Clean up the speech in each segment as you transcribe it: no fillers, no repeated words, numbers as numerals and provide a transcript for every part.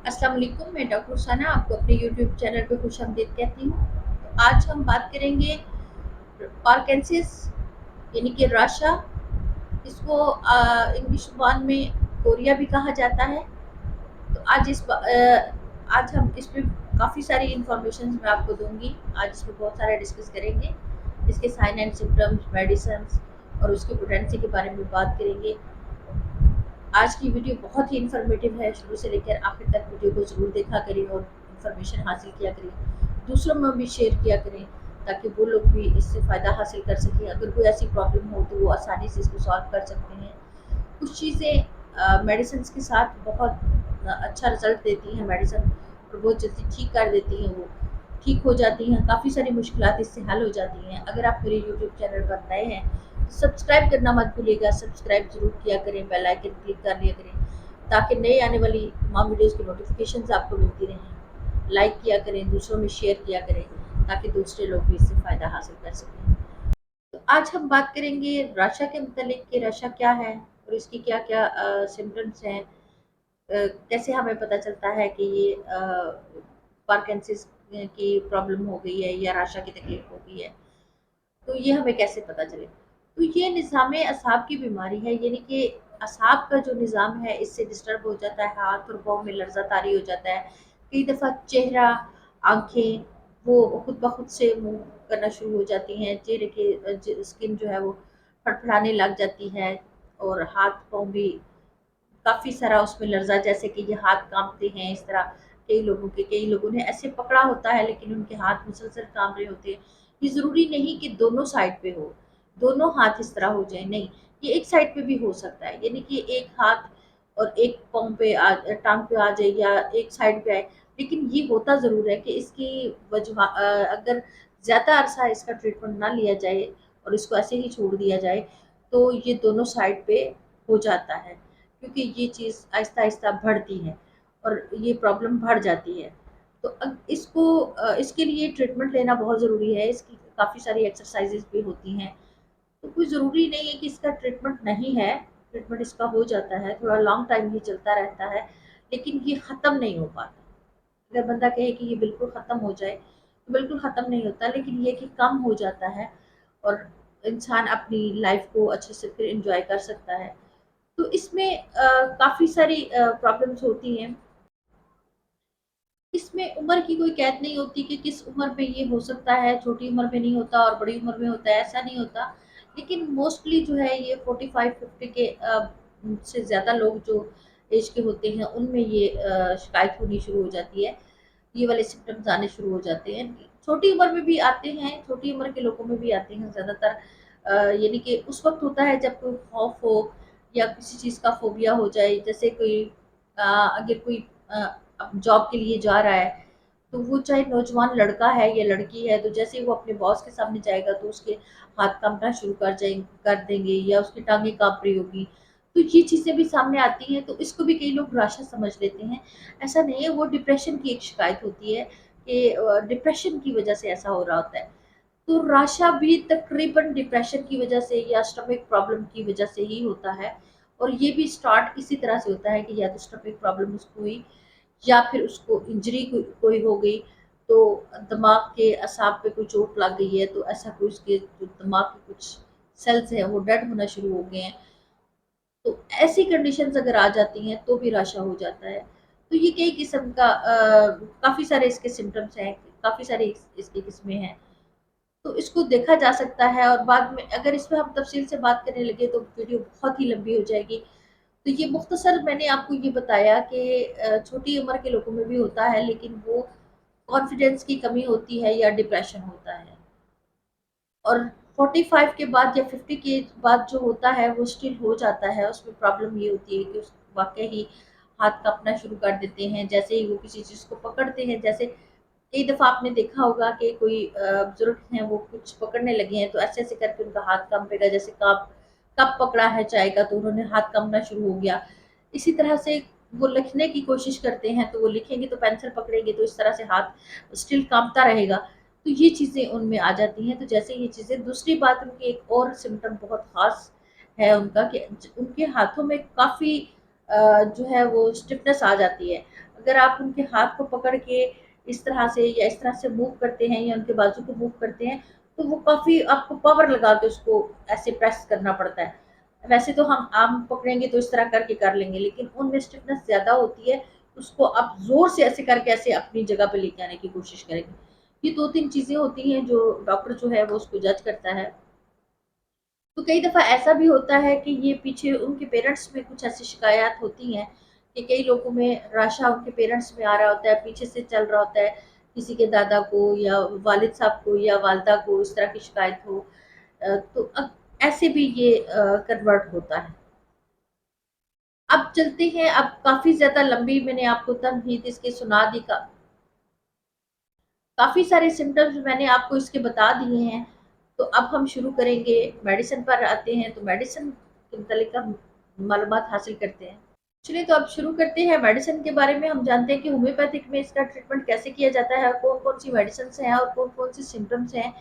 अस्सलाम वालेकुम, मैं डॉक्टर रुखसाना आपको अपने यूट्यूब चैनल पे खुशामदीद कहती हूँ। तो आज हम बात करेंगे पार्किंसंस यानी कि राशा। इसको इंग्लिश ज़ुबान में कोरिया भी कहा जाता है। तो आज हम इस पे काफ़ी सारी इंफॉर्मेशन मैं आपको दूंगी। आज इसमें बहुत सारा डिस्कस करेंगे, इसके साइन एंड सिम्टम्स, मेडिसिन और उसकी पोटेंसी के बारे में बात करेंगे। आज की वीडियो बहुत ही इन्फॉर्मेटिव है, शुरू से लेकर आखिर तक वीडियो को ज़रूर देखा करें और इन्फॉर्मेशन हासिल किया करें, दूसरों में भी शेयर किया करें ताकि वो लोग भी इससे फ़ायदा हासिल कर सकें। अगर कोई ऐसी प्रॉब्लम हो तो वो आसानी से इसको सॉल्व कर सकते हैं। कुछ चीज़ें मेडिसिन के साथ बहुत अच्छा रिजल्ट देती हैं मेडिसिन, और बहुत जल्दी ठीक कर देती हैं, वो ठीक हो जाती हैं। काफ़ी सारी मुश्किलात इससे हल हो जाती हैं। अगर आप मेरे यूट्यूब चैनल पर नए हैं तो सब्सक्राइब करना मत भूलिएगा, सब्सक्राइब ज़रूर किया करें, बेल आइकन क्लिक कर लिया करें ताकि नई आने वाली तमाम वीडियोज़ की नोटिफिकेशन आपको मिलती रहें। लाइक किया करें, दूसरों में शेयर किया करें ताकि दूसरे लोग भी इससे फ़ायदा हासिल कर सकें। तो आज हम बात करेंगे रशा के मतलब कि रशा क्या है और इसकी क्या क्या सिम्टम्स हैं। कैसे हमें पता चलता है कि ये पार्किंसंस की प्रॉब्लम हो गई है या रशा की तकलीफ हो गई है, तो ये हमें कैसे पता चले। तो ये निज़ाम असाब की बीमारी है, यानी कि असाब का जो निज़ाम है इससे डिस्टर्ब हो जाता है। हाथ और पाँव में लर्जा तारी हो जाता है। कई दफ़ा चेहरा, आंखें वो खुद ब खुद से मूव करना शुरू हो जाती हैं। चेहरे के स्किन जो है वो फड़फड़ाने लग जाती है, और हाथ पाँव भी काफ़ी सारा उसमें लर्जा, जैसे कि ये हाथ कांपते हैं इस तरह। कई लोगों ने ऐसे पकड़ा होता है लेकिन उनके हाथ मुसलसल कांप रहे होते हैं। ये ज़रूरी नहीं कि दोनों साइड पे हो, दोनों हाथ इस तरह हो जाए, नहीं, ये एक साइड पे भी हो सकता है। यानी कि एक हाथ और एक पाँव पे टांग पे आ जाए या एक साइड पे आए, लेकिन ये होता ज़रूर है कि इसकी अगर ज़्यादा अरसा इसका ट्रीटमेंट ना लिया जाए और इसको ऐसे ही छोड़ दिया जाए तो ये दोनों साइड पे हो जाता है, क्योंकि ये चीज़ आहिस्ता-आहिस्ता बढ़ती है और ये प्रॉब्लम बढ़ जाती है। तो इसके लिए ट्रीटमेंट लेना बहुत ज़रूरी है। इसकी काफ़ी सारी एक्सरसाइज़ेज़ भी होती हैं। तो कोई ज़रूरी नहीं है कि इसका ट्रीटमेंट नहीं है, ट्रीटमेंट इसका हो जाता है, थोड़ा लॉन्ग टाइम ये चलता रहता है, लेकिन ये ख़त्म नहीं हो पाता। अगर बंदा कहे कि ये बिल्कुल ख़त्म हो जाए, तो बिल्कुल ख़त्म नहीं होता, लेकिन ये कि कम हो जाता है और इंसान अपनी लाइफ़ को अच्छे से फिर एन्जॉय कर सकता है। तो इसमें काफ़ी सारी प्रॉब्लम्स होती हैं। इसमें उम्र की कोई कैद नहीं होती कि किस उम्र पे ये हो सकता है, छोटी उम्र में नहीं होता और बड़ी उम्र में होता है, ऐसा नहीं होता। लेकिन मोस्टली जो है ये 45-50 के से ज़्यादा लोग जो एज के होते हैं उनमें ये शिकायत होनी शुरू हो जाती है। ये वाले सिम्पटम्स आने शुरू हो जाते हैं। छोटी उम्र में भी आते हैं, छोटी उम्र के लोगों में भी आते हैं ज़्यादातर। यानी कि उस वक़्त होता है जब कोई खौफ हो या किसी चीज़ का फ़ोबिया हो जाए, जैसे कोई अगर कोई जॉब के लिए जा रहा है, तो वो चाहे नौजवान लड़का है या लड़की है, तो जैसे ही वो अपने बॉस के सामने जाएगा तो उसके हाथ काँपना शुरू कर देंगे या उसकी टाँगें काँप रही होगी। तो ये चीज़ें भी सामने आती हैं, तो इसको भी कई लोग निराशा समझ लेते हैं। ऐसा नहीं है, वो डिप्रेशन की एक शिकायत होती है कि डिप्रेशन की वजह से ऐसा हो रहा होता है। तो राशा भी तकरीबन डिप्रेशन की वजह से या स्टमक प्रॉब्लम की वजह से ही होता है, और ये भी स्टार्ट इसी तरह से होता है कि या तो स्टमक प्रॉब्लम उसको हुई या फिर उसको इंजरी कोई हो गई, तो दिमाग के असाब पे कोई चोट लग गई है, तो ऐसा कोई उसके जो दिमाग के कुछ सेल्स हैं वो डेड होना शुरू हो गए हैं। तो ऐसी कंडीशंस अगर आ जाती हैं तो भी राशा हो जाता है। तो ये कई किस्म का काफ़ी सारे इसके सिम्टम्स हैं, काफ़ी सारी इसकी किस्में हैं। तो इसको देखा जा सकता है, और बाद में अगर इसमें हम तफ़सील से बात करने लगे तो वीडियो बहुत ही लंबी हो जाएगी। तो ये मुख्तसर मैंने आपको ये बताया कि छोटी उम्र के लोगों में भी होता है, लेकिन वो कॉन्फिडेंस की कमी होती है या डिप्रेशन होता है। और 45 के बाद या 50 के बाद जो होता है वो स्टिल हो जाता है। उसमें प्रॉब्लम ये होती है कि उस वाक़ई ही हाथ काँपना शुरू कर देते हैं, जैसे ही वो किसी चीज़ को पकड़ते हैं। जैसे कई दफ़ा आपने देखा होगा कि कोई बुज़ुर्ग हैं, वो कुछ पकड़ने लगे हैं तो ऐसे-ऐसे करके उनका हाथ काँपेगा, जैसे कप पकड़ा है चाय का तो उन्होंने हाथ काँपना शुरू हो गया। इसी तरह से वो लिखने की कोशिश करते हैं, तो वो लिखेंगे तो पेंसिल पकड़ेंगे तो इस तरह से हाथ स्टिल काँपता रहेगा। तो ये चीज़ें उनमें आ जाती हैं। तो जैसे ये चीज़ें, दूसरी बात, उनकी एक और सिम्पटम बहुत ख़ास है उनका कि उनके हाथों में काफ़ी जो है वो स्टिफनेस आ जाती है। अगर आप उनके हाथ को पकड़ के इस तरह से या इस तरह से मूव करते हैं या उनके बाजू को मूव करते हैं, तो वो काफ़ी आपको पावर लगा के उसको ऐसे प्रेस करना पड़ता है। वैसे तो हम आम पकड़ेंगे तो इस तरह करके कर लेंगे, लेकिन उनमें स्टिफनेस ज़्यादा होती है, उसको आप ज़ोर से ऐसे करके ऐसे अपनी जगह पे लेके आने की कोशिश करेंगे। ये 2-3 चीज़ें होती हैं जो डॉक्टर जो है वो उसको जज करता है। तो कई दफ़ा ऐसा भी होता है कि ये पीछे उनके पेरेंट्स में कुछ ऐसी शिकायत होती हैं कि कई लोगों में राशा उनके पेरेंट्स में आ रहा होता है, पीछे से चल रहा होता है, किसी के दादा को या वालिद साहब को या वालदा को इस तरह की शिकायत हो। तो अब ऐसे भी ये कन्वर्ट होता है। अब चलते हैं, अब काफ़ी ज़्यादा लंबी मैंने आपको तमहीद इसकी सुना दी, काफ़ी सारे सिम्टम्स मैंने आपको इसके बता दिए हैं। तो अब हम शुरू करेंगे, मेडिसिन पर आते हैं, तो मेडिसिन के मुतालिक हम मालूमात हासिल करते हैं। चलिए, तो अब शुरू करते हैं मेडिसिन के बारे में। हम जानते हैं कि होम्योपैथिक में इसका ट्रीटमेंट कैसे किया जाता है, कौन कौन सी मेडिसिन हैं और कौन कौन सी सिम्टम्स हैं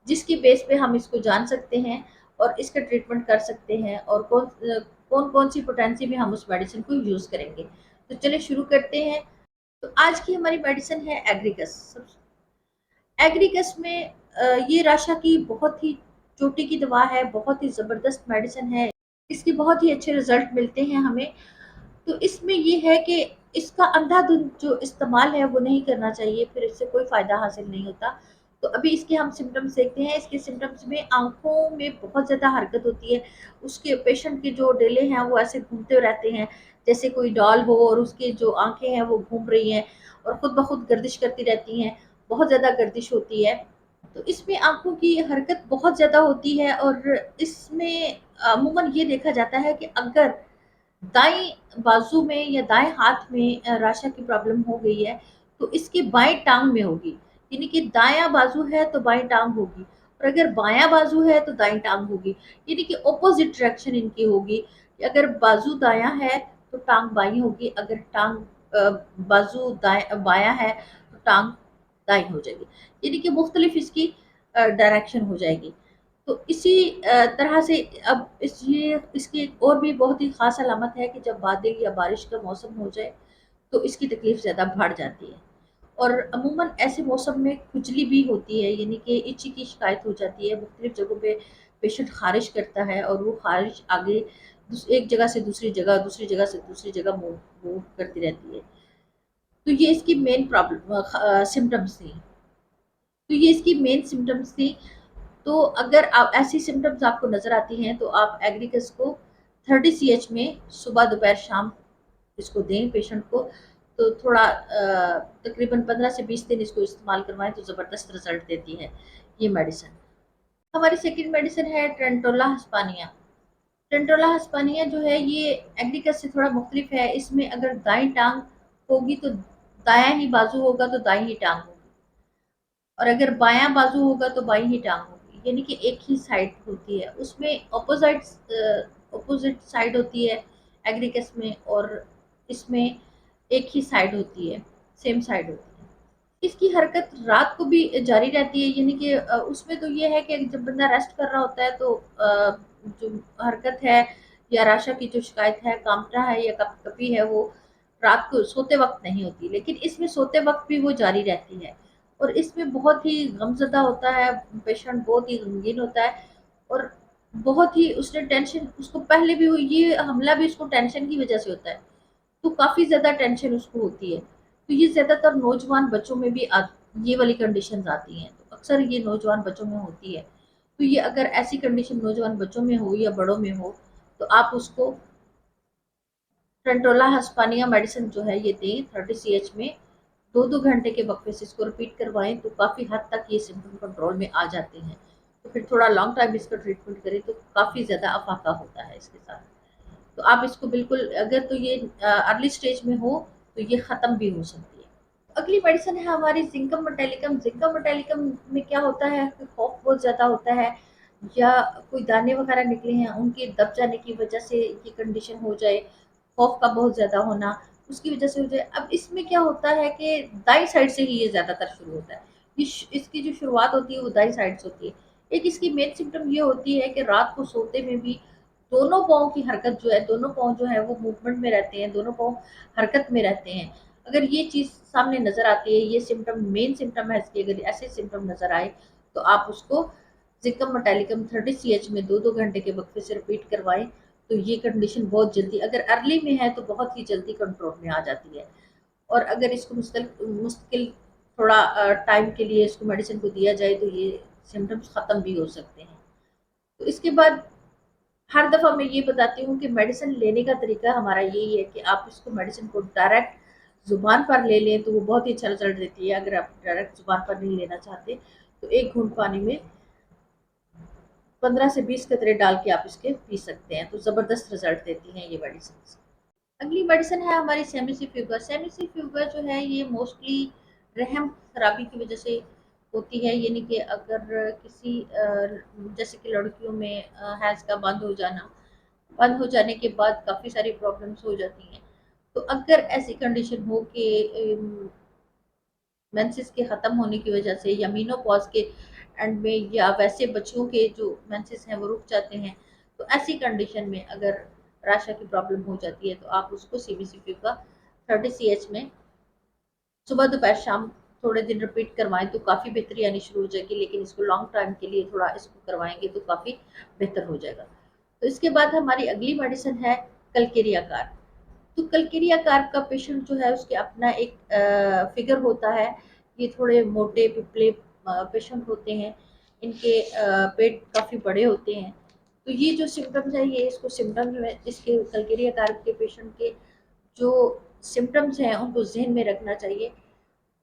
जिसकी बेस पे हम इसको जान सकते हैं और इसका ट्रीटमेंट कर सकते हैं, और कौन कौन सी पोटेंसी में हम उस मेडिसिन को यूज़ करेंगे। तो चलिए शुरू करते हैं। तो आज की हमारी मेडिसिन है एग्रीगस। एग्रीगस में ये राशा की बहुत ही चोटी की दवा है, बहुत ही ज़बरदस्त मेडिसिन है। इसके बहुत ही अच्छे रिजल्ट मिलते हैं हमें। तो इसमें ये है कि इसका अंधाधुंध जो इस्तेमाल है वो नहीं करना चाहिए, फिर इससे कोई फ़ायदा हासिल नहीं होता। तो अभी इसके हम सिम्टम्स देखते हैं। इसके सिम्टम्स में आँखों में बहुत ज़्यादा हरकत होती है। उसके पेशेंट के जो डेले हैं वो ऐसे घूमते रहते हैं, जैसे कोई डॉल हो और उसकी जो आँखें हैं वो घूम रही हैं और खुद ब खुद गर्दिश करती रहती हैं, बहुत ज़्यादा गर्दिश होती है। तो इसमें आँखों की हरकत बहुत ज़्यादा होती है, और इसमें अमूमन ये देखा जाता है कि अगर दाएँ बाजू में या दाएँ हाथ में राशा की प्रॉब्लम हो गई है, तो इसकी बाएँ टाँग में होगी। यानी कि दायाँ बाजू है तो बाएँ टाँग होगी, और अगर बायाँ बाजू है तो दाईं टाँग होगी। यानी कि ऑपोज़िट डायरेक्शन इनकी होगी कि अगर बाजू दायाँ है तो टाँग बाईं होगी, अगर बाजू बायाँ है तो टाँग दाईं हो जाएगी। यानी कि मुख्तलिफ इसकी डायरेक्शन हो जाएगी। तो इसी तरह से अब इसकी एक और भी बहुत ही ख़ास अलामत है कि जब बादल या बारिश का मौसम हो जाए तो इसकी तकलीफ़ ज़्यादा बढ़ जाती है, और अमूमन ऐसे मौसम में खुजली भी होती है, यानी कि इची की शिकायत हो जाती है। मुख्तलिफ जगहों पे पेशेंट ख़ारिश करता है और वो ख़ारिश आगे एक जगह से दूसरी जगह, दूसरी जगह से दूसरी जगह मूव मूव करती रहती है। तो ये इसकी मेन सिम्टम्स थी। तो ये इसकी मेन सिम्टम्स थी। तो अगर आप ऐसी सिम्टम्स आपको नज़र आती हैं तो आप एग्रीकस को 30 सीएच में सुबह दोपहर शाम इसको दें पेशेंट को। तो थोड़ा तकरीबन 15 से 20 दिन इसको इस्तेमाल करवाएं तो ज़बरदस्त रिजल्ट देती है ये मेडिसिन। हमारी सेकंड मेडिसिन है ट्रेंटोला हिस्पानिया। ट्रेंटोला हिस्पानिया जो है ये एग्रीकस से थोड़ा मुख्तलिफ है। इसमें अगर दाएं टांग होगी तो दायां ही बाजू होगा तो दाईं ही टांग होगी, और अगर बायां बाजू होगा तो बाईं ही टांग होगी, यानी कि एक ही साइड होती है। उसमें ऑपोजिट साइड होती है एग्रीकस में, और इसमें एक ही साइड होती है, सेम साइड होती है। इसकी हरकत रात को भी जारी रहती है, यानी कि उसमें तो ये है कि जब बंदा रेस्ट कर रहा होता है तो जो हरकत है या राशा की जो शिकायत है, कामटा है या कप कपी है, वो रात को सोते वक्त नहीं होती, लेकिन इसमें सोते वक्त भी वो जारी रहती है। और इसमें बहुत ही गमज़दा होता है पेशेंट, बहुत ही गमगीन होता है, और बहुत ही उसने टेंशन, उसको पहले भी ये हमला भी उसको टेंशन की वजह से होता है, तो काफ़ी ज़्यादा टेंशन उसको होती है। तो ये ज़्यादातर नौजवान बच्चों में भी ये वाली कंडीशंस आती हैं, तो अक्सर ये नौजवान बच्चों में होती है। तो ये अगर ऐसी कंडीशन नौजवान बच्चों में हो या बड़ों में हो तो आप उसको ट्रेंटोला हिस्पानिया मेडिसिन जो है ये दें 30 सीएच में। 2-2 घंटे के वक्फे से इसको रिपीट करवाएं तो काफ़ी हद तक ये सिम्टम कंट्रोल में आ जाते हैं। तो फिर थोड़ा लॉन्ग टाइम इसका ट्रीटमेंट करें तो काफ़ी ज़्यादा अफाका होता है इसके साथ। तो आप इसको बिल्कुल, अगर तो ये अर्ली स्टेज में हो तो ये ख़त्म भी हो सकती है। अगली मेडिसिन है हमारी जिंकम मेटालिकम। जिंकम मेटालिकम में क्या होता है कि खौफ बहुत ज़्यादा होता है, या कोई दाने वगैरह निकले हैं उनके दब जाने की वजह से ये कंडीशन हो जाए, खौफ का बहुत ज़्यादा होना उसकी वजह से हो जाए। अब इसमें क्या होता है कि दाई साइड से ही ये ज़्यादातर शुरू होता है। इसकी जो शुरुआत होती है वो दाई साइड से होती है। एक इसकी मेन सिम्टम ये होती है कि रात को सोते में भी दोनों पाँव की हरकत जो है, दोनों पाँव जो है वो मूवमेंट में रहते हैं, दोनों पाँव हरकत में रहते हैं। اگر یہ چیز سامنے نظر آتی ہے، یہ سمٹم مین سمٹم ہے اس کی، اگر ایسے سمٹم نظر آئے تو آپ اس کو زکم مٹیلیکم 30 CH میں 2 گھنٹے کے وقفے سے رپیٹ کروائیں، تو یہ کنڈیشن بہت جلدی، اگر ارلی میں ہے تو بہت ہی جلدی کنٹرول میں آ جاتی ہے۔ اور اگر اس کو مستقل تھوڑا ٹائم کے لیے اس کو میڈیسن کو دیا جائے تو یہ سمٹمس ختم بھی ہو سکتے ہیں۔ تو اس کے بعد ہر دفعہ میں یہ بتاتی ہوں کہ میڈیسن لینے کا طریقہ ہمارا یہی ہے کہ آپ اس کو میڈیسن کو ڈائریکٹ زبان پر لے لیں تو وہ بہت ہی اچھا رزلٹ دیتی ہے۔ اگر آپ ڈائریکٹ زبان پر نہیں لینا چاہتے تو 1 گھونٹ پانی میں 15 سے 20 قطرے ڈال کے آپ اس کے پی سکتے ہیں، تو زبردست رزلٹ دیتی ہیں یہ میڈیسن۔ اگلی میڈیسن ہے ہماری سیمیسی فیور۔ سیمیسی فیور جو ہے یہ موسٹلی رحم خرابی کی وجہ سے ہوتی ہے، یعنی کہ اگر کسی جیسے کہ لڑکیوں میں حیض کا بند ہو جانے کے بعد کافی ساری پرابلمس ہو جاتی ہیں، تو اگر ایسی کنڈیشن ہو کہ مینسز کے ختم ہونے کی وجہ سے یا مینوپاز کے اینڈ میں یا ویسے بچوں کے جو مینسز ہیں وہ رک جاتے ہیں، تو ایسی کنڈیشن میں اگر راشا کی پرابلم ہو جاتی ہے تو آپ اس کو سی بی سی پی کا 30 CH میں صبح دوپہر شام تھوڑے دن رپیٹ کروائیں تو کافی بہتری آنی شروع ہو جائے گی، لیکن اس کو لانگ ٹائم کے لیے تھوڑا اس کو کروائیں گے تو کافی بہتر ہو جائے گا۔ تو اس کے بعد ہماری اگلی میڈیسن ہے کلکیریا کار۔ تو کلکیریا کار کا پیشنٹ جو ہے اس کے اپنا ایک فگر ہوتا ہے، یہ تھوڑے موٹے پپلے پیشنٹ ہوتے ہیں، ان کے پیٹ کافی بڑے ہوتے ہیں، تو یہ جو سمٹمز ہیں یہ اس کو سمٹمز میں اس کے کلکیریا کار کے پیشنٹ کے جو سمٹمز ہیں ان کو ذہن میں رکھنا چاہیے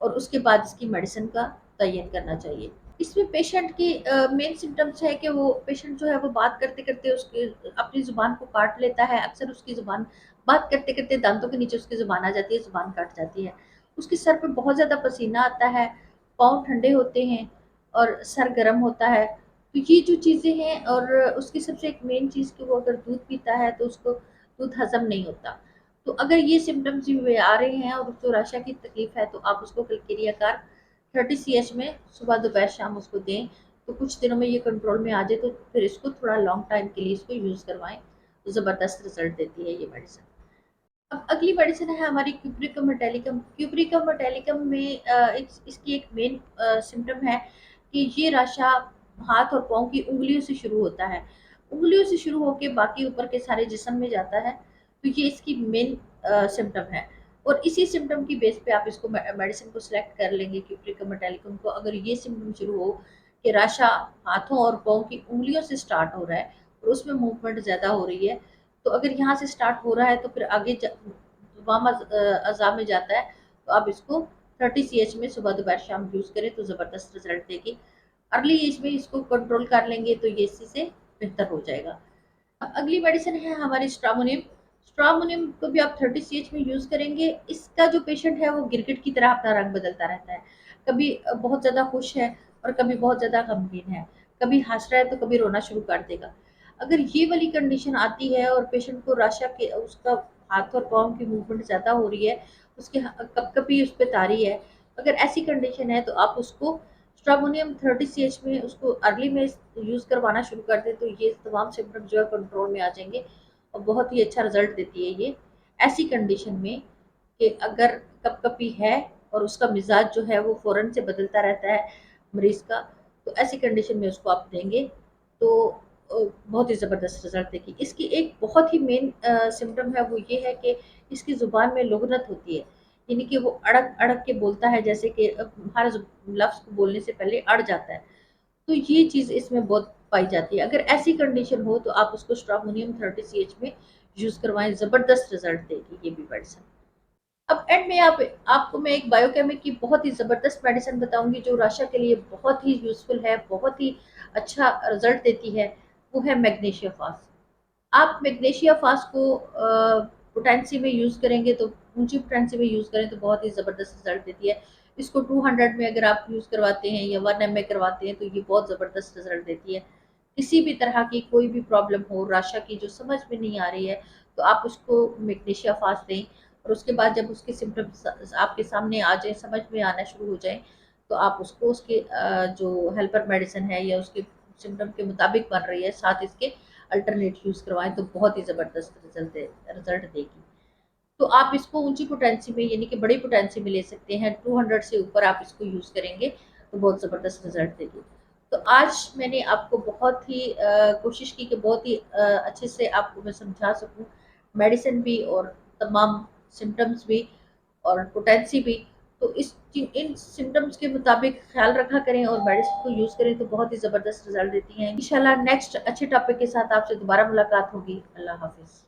اور اس کے بعد اس کی میڈیسن کا تعین کرنا چاہیے۔ اس میں پیشنٹ کی مین سمٹمز ہے کہ وہ پیشنٹ جو ہے وہ بات کرتے کرتے اس کے اپنی زبان کو کاٹ لیتا ہے، اکثر اس کی زبان بات کرتے کرتے دانتوں کے نیچے اس کی زبان آ جاتی ہے، زبان کٹ جاتی ہے، اس کے سر پہ بہت زیادہ پسینہ آتا ہے، پاؤں ٹھنڈے ہوتے ہیں اور سر گرم ہوتا ہے۔ تو یہ جو چیزیں ہیں، اور اس کی سب سے ایک مین چیز کہ وہ اگر دودھ پیتا ہے تو اس کو دودھ ہضم نہیں ہوتا۔ تو اگر یہ سمٹمز بھی آ رہے ہیں اور اس کو راشا کی تکلیف ہے تو آپ اس کو کلکیریا کار 30 CH میں صبح دوپہر شام اس کو دیں، تو کچھ دنوں میں یہ کنٹرول میں آ جائے تو پھر اس کو تھوڑا لانگ ٹائم کے لیے اس کو یوز کروائیں، تو زبردست رزلٹ دیتی ہے یہ میڈیسن۔ اب اگلی میڈیسن ہے ہماری کیوبریکم میٹیلیکم۔ کیوبریکم میٹیلیکم میں اس کی ایک مین سمٹم ہے کہ یہ راشا ہاتھ اور پاؤں کی انگلیوں سے شروع ہوتا ہے، انگلیوں سے شروع ہو کے باقی اوپر کے سارے جسم میں جاتا ہے، تو یہ اس کی مین سمٹم ہے۔ اور اسی سمٹم کی بیس پہ آپ اس کو میڈیسن کو سلیکٹ کر لیں گے کیوبریکم میٹیلیکم کو۔ اگر یہ سمٹم شروع ہو کہ راشا ہاتھوں اور پاؤں کی انگلیوں سے سٹارٹ ہو رہا ہے اور اس میں موومنٹ زیادہ ہو رہی ہے، تو اگر یہاں سے سٹارٹ ہو رہا ہے تو پھر آگے تمام اعضاء میں جاتا ہے، تو آپ اس کو 30 CH میں صبح دوپہر شام یوز کریں تو زبردست رزلٹ دے گی۔ ارلی ایج میں اس کو کنٹرول کر لیں گے تو یہ اسی سے بہتر ہو جائے گا۔ اگلی میڈیسن ہے ہماری اسٹرامونیم۔ اسٹرامونیم کو بھی آپ 30 CH میں یوز کریں گے۔ اس کا جو پیشنٹ ہے وہ گرگٹ کی طرح اپنا رنگ بدلتا رہتا ہے، کبھی بہت زیادہ خوش ہے اور کبھی بہت زیادہ غمگین ہے، کبھی ہنس رہا ہے تو کبھی رونا شروع کر دے گا۔ اگر یہ والی کنڈیشن آتی ہے اور پیشنٹ کو راشا کے اس کا ہاتھ اور پاؤں کی موومنٹ زیادہ ہو رہی ہے، اس کے کب کبھی اس پہ تاری ہے، اگر ایسی کنڈیشن ہے تو آپ اس کو اسٹرامونیم 30 CH میں اس کو ارلی میں یوز کروانا شروع کر دیں تو یہ تمام سمپٹم جو ہے کنٹرول میں آ جائیں گے اور بہت ہی اچھا رزلٹ دیتی ہے یہ ایسی کنڈیشن میں کہ اگر کب کبھی ہے اور اس کا مزاج جو ہے وہ فوراً سے بدلتا رہتا ہے مریض کا، تو ایسی کنڈیشن میں اس کو آپ دیں گے تو بہت ہی زبردست رزلٹ دے گی۔ اس کی ایک بہت ہی مین سمٹم ہے وہ یہ ہے کہ اس کی زبان میں لغنت ہوتی ہے، یعنی کہ وہ اڑک اڑک کے بولتا ہے، جیسے کہ ہر لفظ کو بولنے سے پہلے اڑ جاتا ہے، تو یہ چیز اس میں بہت پائی جاتی ہے۔ اگر ایسی کنڈیشن ہو تو آپ اس کو اسٹرامونیم 30 CH میں یوز کروائیں، زبردست رزلٹ دے گی یہ بھی میڈیسن۔ اب اینڈ میں آپ کو میں ایک بایو کیمک کی بہت ہی زبردست میڈیسن بتاؤں گی جو راشا کے لیے بہت ہی یوزفل ہے، بہت ہی اچھا رزلٹ دیتی ہے، وہ ہے میگنیشیا فاس۔ آپ میگنیشیا فاس کو پوٹینسی میں یوز کریں گے تو اونچی پوٹینسی میں یوز کریں تو بہت ہی زبردست رزلٹ دیتی ہے۔ اس کو 200 میں اگر آپ یوز کرواتے ہیں یا 1 میں کرواتے ہیں تو یہ بہت زبردست رزلٹ دیتی ہے۔ کسی بھی طرح کی کوئی بھی پرابلم ہو راشا کی جو سمجھ میں نہیں آ رہی ہے تو آپ اس کو میگنیشیا فاس دیں، اور اس کے بعد جب اس کے سمپٹمس آپ کے سامنے آ جائیں، سمجھ میں آنا شروع ہو جائیں، تو آپ اس کو اس کے جو ہیلپر میڈیسن ہے یا اس کے سمپٹم کے مطابق بن رہی ہے ساتھ اس کے الٹرنیٹ یوز کروائیں تو بہت ہی زبردست رزلٹ دے گی۔ تو آپ اس کو اونچی پوٹینسی میں یعنی کہ بڑی پوٹینسی میں لے سکتے ہیں. 200 سے اوپر آپ اس کو یوز کریں گے تو بہت زبردست رزلٹ دے گی. تو آج میں نے آپ کو بہت ہی کوشش کی کہ بہت ہی اچھے سے آپ کو میں سمجھا سکوں، میڈیسن بھی اور تمام سمٹمز بھی اور پوٹینسی بھی. تو ان سمٹمز کے مطابق خیال رکھا کریں اور میڈیسن کو یوز کریں تو بہت ہی زبردست رزلٹ دیتی ہیں. انشاءاللہ نیکسٹ اچھے ٹاپک کے ساتھ آپ سے دوبارہ ملاقات ہوگی. اللہ حافظ.